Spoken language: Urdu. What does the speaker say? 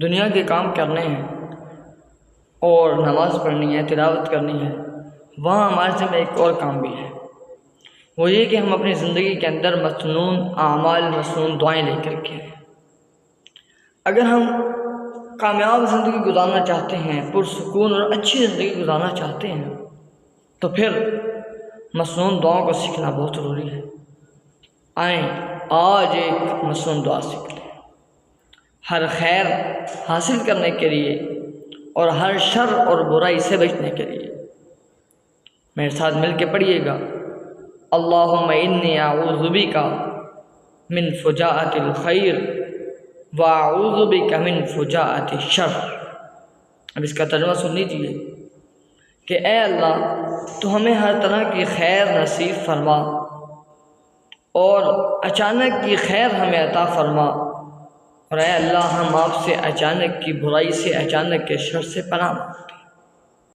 دنیا کے کام کرنے ہیں اور نماز پڑھنی ہے، تلاوت کرنی ہے، وہاں ہمارے ذمہ ایک اور کام بھی ہے، وہ یہ کہ ہم اپنی زندگی کے اندر مسنون اعمال، مسنون دعائیں لے کر کے آئیں۔ اگر ہم کامیاب زندگی گزارنا چاہتے ہیں، پرسکون اور اچھی زندگی گزارنا چاہتے ہیں، تو پھر مسنون دعاؤں کو سیکھنا بہت ضروری ہے۔ آئیں آج ایک مسنون دعا سیکھ لیں، ہر خیر حاصل کرنے کے لیے اور ہر شر اور برائی سے بچنے کے لیے۔ میرے ساتھ مل کے پڑھیے گا، اللہم انی اعوذ بک من فجاءۃ الخیر واعوذ بک من فجاءۃ الشر۔ اب اس کا ترجمہ سن لیجیے کہ اے اللہ تو ہمیں ہر طرح کی خیر نصیب فرما اور اچانک کی خیر ہمیں عطا فرما، اور اے اللہ ہم آپ سے اچانک کی برائی سے، اچانک کے شر سے پناہ مانگتے ہیں۔